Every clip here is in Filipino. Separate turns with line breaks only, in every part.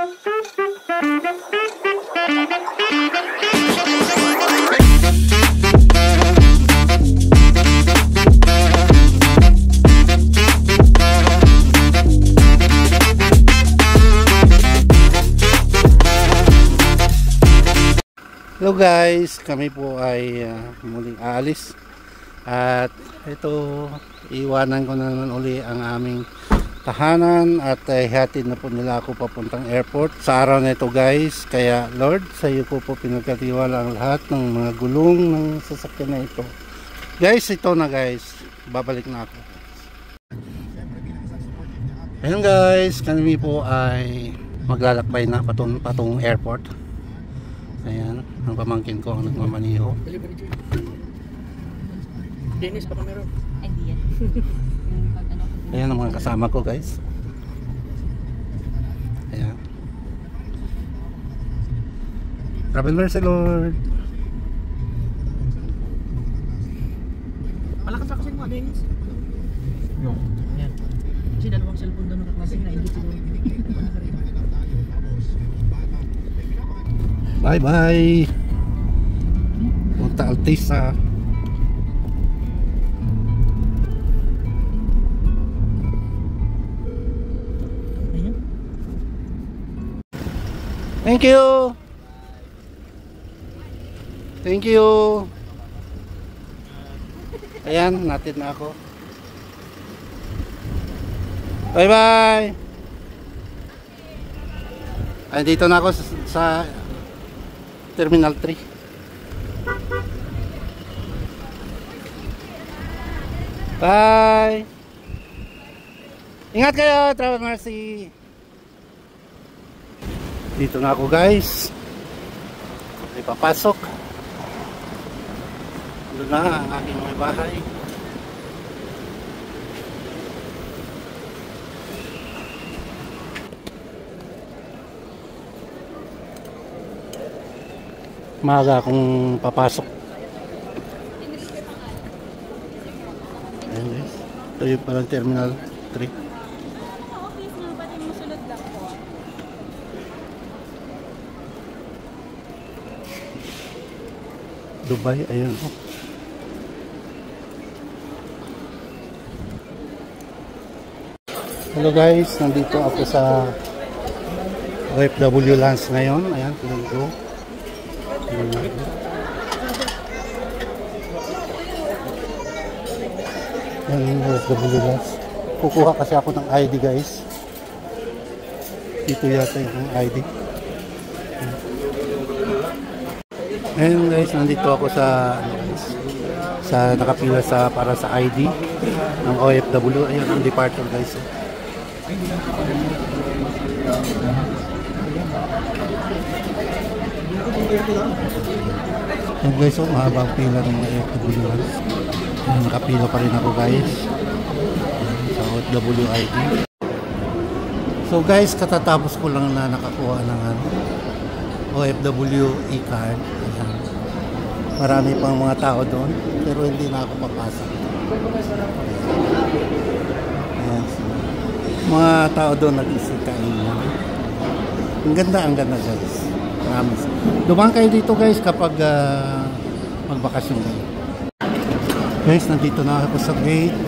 Hello guys, kami po ay muling aalis at ito iwanan ko na naman uli ang aming tahanan at hatid na po nila ako papuntang airport sa araw na ito guys. Kaya Lord, sa iyo ko po pinagkatiwala ang lahat ng mga gulong ng sasakyan na ito guys. Ito na guys, babalik na ako. Ayun guys, kami po ay maglalakbay na patong airport. Ayan, ang pamangkin ko ang nagmamaniho.
Dennis pa kamera.
Hindi yan.
Ayan ang mga kasama ko guys. Ayan. Travel mercy Lord.
Malakas kasi mo Dennis. No. Ayan. Kasi dalawang cellphone doon nakaklase na hindi siguro.
Bye bye. Punta Altisa. Thank you. Thank you. Ayan, natin na ako. Bye bye. Ay, dito na ako sa Terminal 3. Bye. Ingat kayo, Travel Mercy. Dito na ako guys. May papasok. Doon na ang aking mga bahay. Maaga akong papasok. Ayan guys, ito yung parang Terminal 3. Dubai, ayun oh. Hello guys, nandito ako sa OFW Lounge ngayon. Ayan, pinag-go. Yan yung OFW Lounge. Kukuha kasi ako ng ID guys. Dito yata yung ID. Ayun guys, nandito ako sa nakapila para sa ID ng OFW. Ayun ang departure guys. Ayun guys, mahabang pila ng mga OFW. Nakapila pa rin ako guys sa OFW ID. So guys, katatapos ko lang na nakakuha ng OFW e-card. Marami pang mga tao doon pero hindi na ako papasok. Ayan. Mga tao doon nag-isikain na. Ang ganda guys. Promise. Dumaan kayo dito guys kapag magbakasyon kayo. Guys, nandito na ako sa gate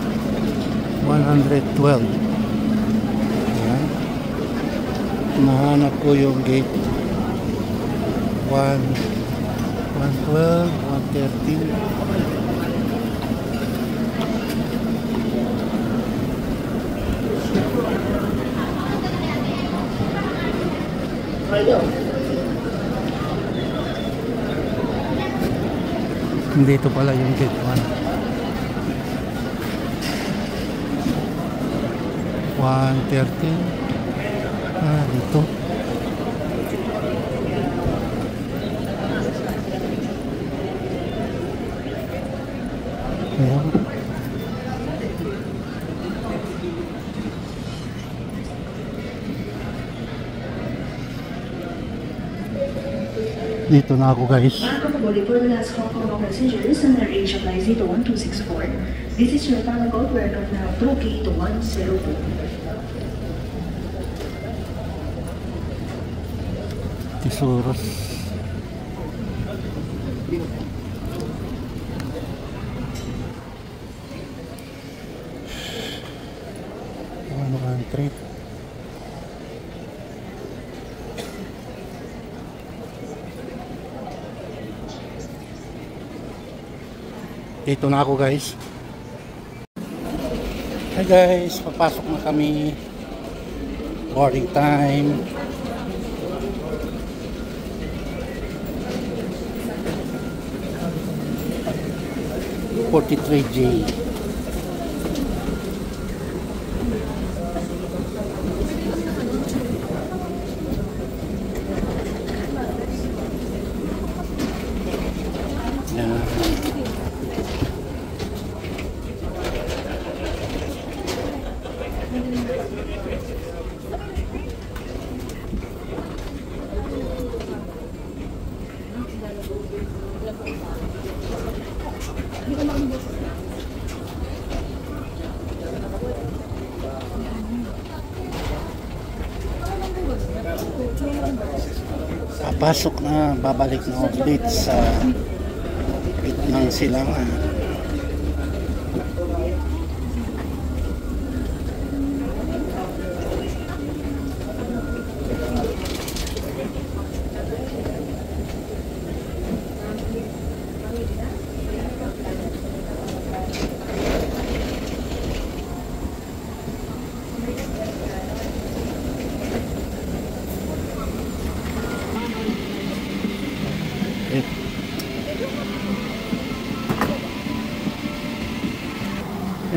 112. Ayan. Nahanap ko yung gate 112, 113. Dito pala yung gate 113. Dito. Ayan. Dito na ako guys.
Hong Kong passengers on the range of Zito 1264. This is your final code. Welcome now to Gate 104.
Tesoros. Ano country? Dito na ako guys. Hi guys, papasok na kami. Boarding time. (43J) Yan. Papasok na, babalik na ulit sa gitnang silangan.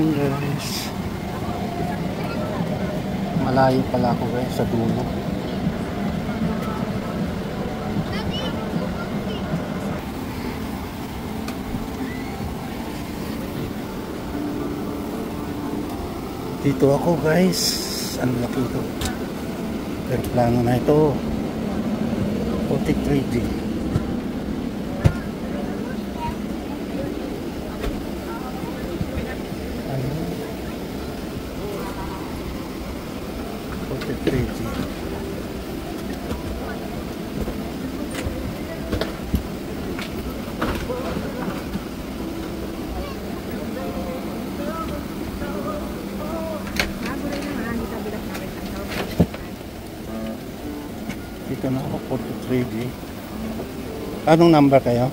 Yan guys, malayo pala ako guys sa dulo. Dito ako guys, ang laki ito. Aeroplano na ito, 43G. Dito na ako, 43G. Anong number kayo?